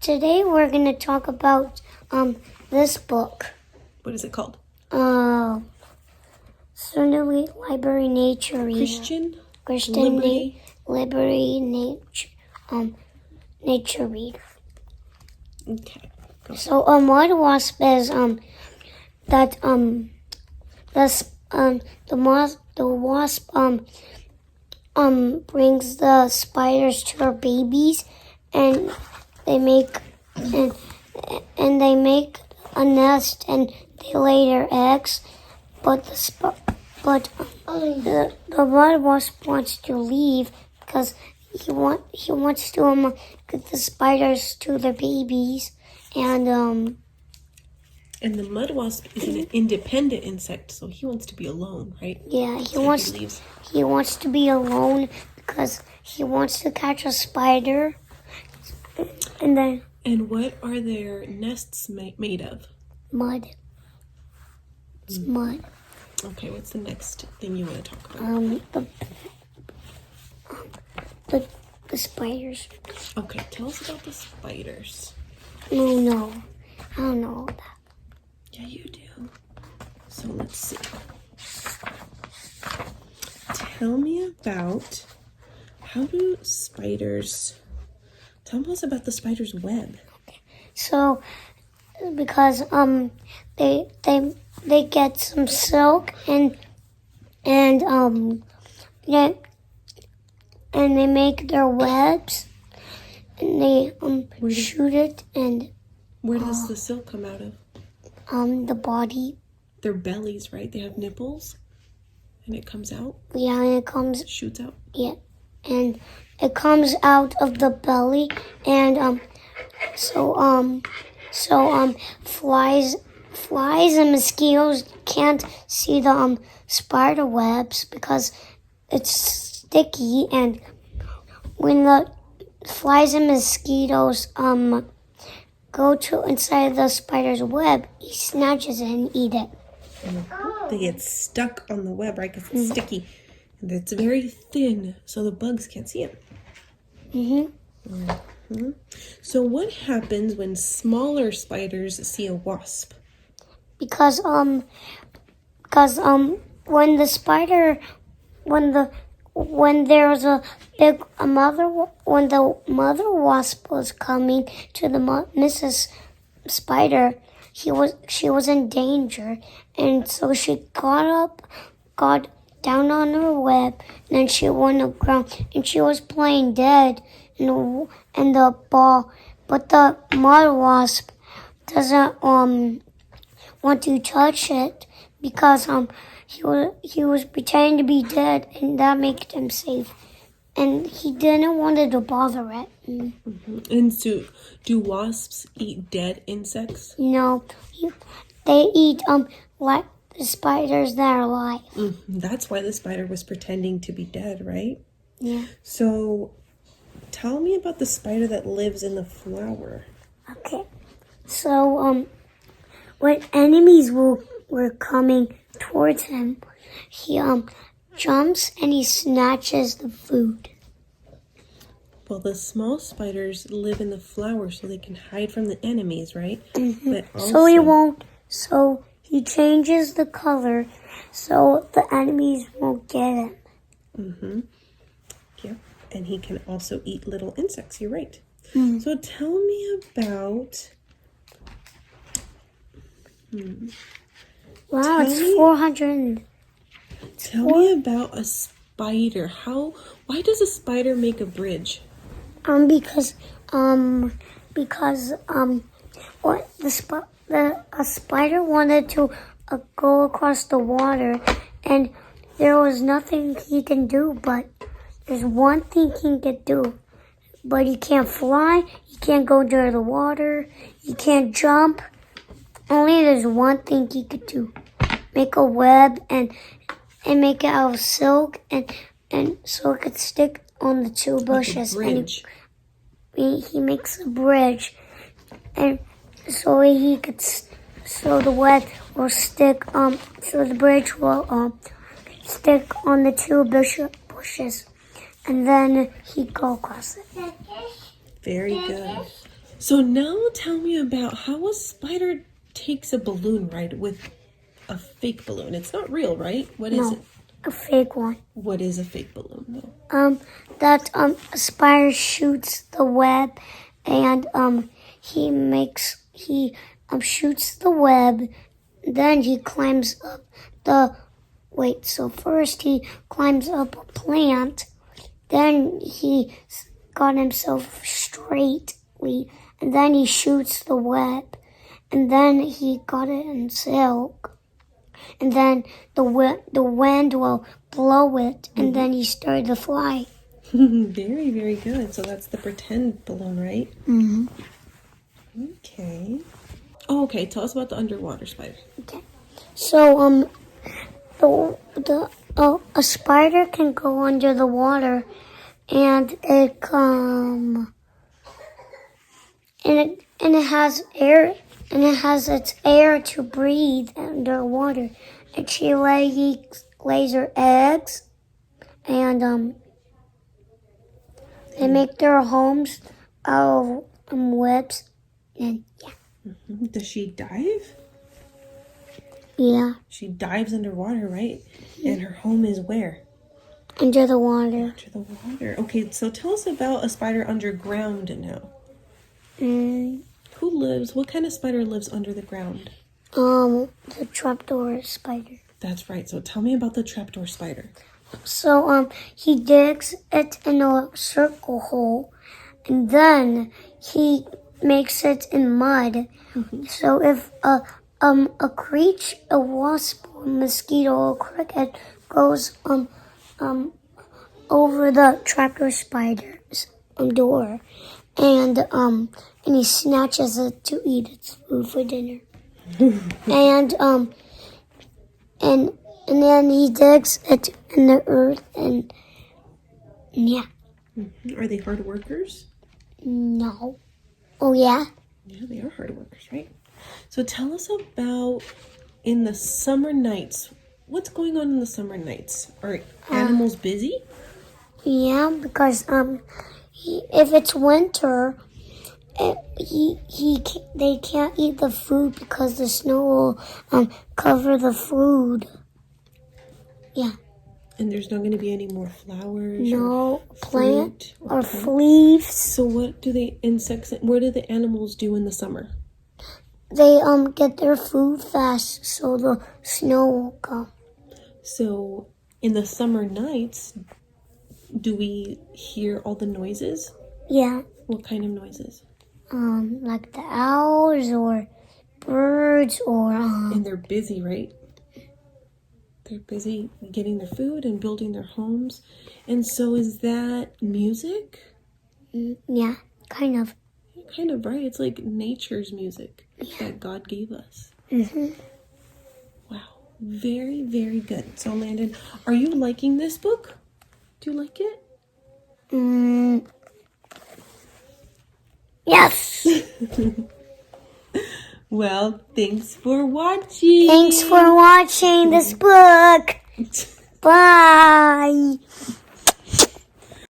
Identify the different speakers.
Speaker 1: today we're going to talk about this book.
Speaker 2: What is it called?
Speaker 1: Certainly Library Nature
Speaker 2: Christian
Speaker 1: Library Nature Reader.
Speaker 2: Okay. Go.
Speaker 1: So what a wasp is that the wasp brings the spiders to her babies, and they make a nest, and they lay their eggs. But the mud wasp wants to leave because he wants to get the spiders to their babies, and
Speaker 2: the mud wasp is an independent insect, so he wants to be alone, right?
Speaker 1: Yeah, he wants to be alone because he wants to catch a spider, and then.
Speaker 2: And what are their nests made of?
Speaker 1: Mud. It's mud.
Speaker 2: Okay, what's the next thing you want to talk about?
Speaker 1: The spiders.
Speaker 2: Okay, tell us about the spiders.
Speaker 1: No, I don't know that.
Speaker 2: Yeah, you do. So let's see. Tell me about tell us about the spider's web.
Speaker 1: Okay. So, because they get some silk and they make their webs, and they shoot it, and
Speaker 2: where does the silk come out of?
Speaker 1: The body.
Speaker 2: Their bellies, right? They have nipples, and it comes out.
Speaker 1: Yeah, and it
Speaker 2: shoots out.
Speaker 1: Yeah, and it comes out of the belly, and flies and mosquitoes can't see the spider webs because it's sticky, and when the flies and mosquitoes go to inside the spider's web, he snatches it and eat it.
Speaker 2: They get stuck on the web, right? Because it's sticky, and it's very thin, so the bugs can't see it. So what happens when smaller spiders see a wasp?
Speaker 1: Because when the mother wasp was coming to the Mrs. Spider, she was in danger, and so she got down on her web, and then she went on the ground, and she was playing dead in the ball, but the mother wasp doesn't want to touch it because he was pretending to be dead, and that made him safe. And he didn't want to bother it.
Speaker 2: And so, do wasps eat dead insects?
Speaker 1: No, they eat like the spiders that are alive.
Speaker 2: That's why the spider was pretending to be dead, right?
Speaker 1: Yeah.
Speaker 2: So, tell me about the spider that lives in the flower.
Speaker 1: Okay. So when enemies were coming towards him, he jumps and he snatches the food.
Speaker 2: Well, the small spiders live in the flower so they can hide from the enemies, right? But
Speaker 1: also, so he changes the color so the enemies won't get him.
Speaker 2: Yeah, and he can also eat little insects, you're right. So tell me about...
Speaker 1: Wow, it's 400.
Speaker 2: Tell me about a spider. Why does a spider make a bridge?
Speaker 1: Because a spider wanted to go across the water, and there was nothing he can do, but there's one thing he can do. But he can't fly, he can't go under the water, he can't jump. Only there's one thing he could do. Make a web and make it out of silk, and so it could stick on the two bushes.
Speaker 2: Like a bridge.
Speaker 1: And he makes a bridge, and so the web will stick. So the bridge will stick on the two bushes, and then he go across it.
Speaker 2: Very good. So now tell me about how a spider takes a balloon ride with a fake balloon. It's not real, right? What is
Speaker 1: No,
Speaker 2: it?
Speaker 1: a fake one.
Speaker 2: What is a fake balloon, though?
Speaker 1: That a spider shoots the web, and he shoots the web. Then he climbs up the. Wait, so first he climbs up a plant. Then he got himself straightly, and then he shoots the web, and then he got it in silk, and then the wind will blow it, and then he started to fly.
Speaker 2: Very, very good. So that's the pretend balloon, right?
Speaker 1: Mm-hmm.
Speaker 2: Okay. Oh, okay. Tell us about the underwater spider.
Speaker 1: Okay. So a spider can go under the water, and it has air, and it has its air to breathe underwater, and she lays her eggs, and they make their homes out of webs, and
Speaker 2: Does she dive?
Speaker 1: yeah,
Speaker 2: She dives underwater, right? And her home is where?
Speaker 1: under the water.
Speaker 2: Under the water. Okay, so tell us about a spider underground now. What kind of spider lives under the ground?
Speaker 1: The trapdoor spider.
Speaker 2: That's right. So tell me about the trapdoor spider.
Speaker 1: So, he digs it in a circle hole, and then he makes it in mud. So if a creature, a wasp, a mosquito, or cricket goes over the trapdoor spider's door, and he snatches it to eat its food for dinner, and and then he digs it in the earth, and yeah.
Speaker 2: Are they hard workers?
Speaker 1: No. Oh, yeah?
Speaker 2: Yeah, they are hard workers, right? So tell us about in the summer nights. What's going on in the summer nights? Are animals busy?
Speaker 1: Yeah, because if it's winter, they can't eat the food because the snow will cover the food. Yeah.
Speaker 2: And there's not going to be any more flowers.
Speaker 1: No
Speaker 2: or
Speaker 1: plant
Speaker 2: fruit
Speaker 1: or
Speaker 2: plant.
Speaker 1: leaves.
Speaker 2: So what do the insects? What do the animals do in the summer?
Speaker 1: They get their food fast, so the snow won't come.
Speaker 2: So in the summer nights, do we hear all the noises?
Speaker 1: Yeah.
Speaker 2: What kind of noises?
Speaker 1: Like the owls or birds or
Speaker 2: And they're busy, right? They're busy getting their food and building their homes. And so is that music?
Speaker 1: yeah, kind of.
Speaker 2: Kind of, right? It's like nature's music that God gave us.
Speaker 1: Mm-hmm.
Speaker 2: Wow. Very, very good. So, Landon, are you liking this book? Do you like it?
Speaker 1: Yes.
Speaker 2: Well, thanks for watching.
Speaker 1: Thanks for watching this book. Bye.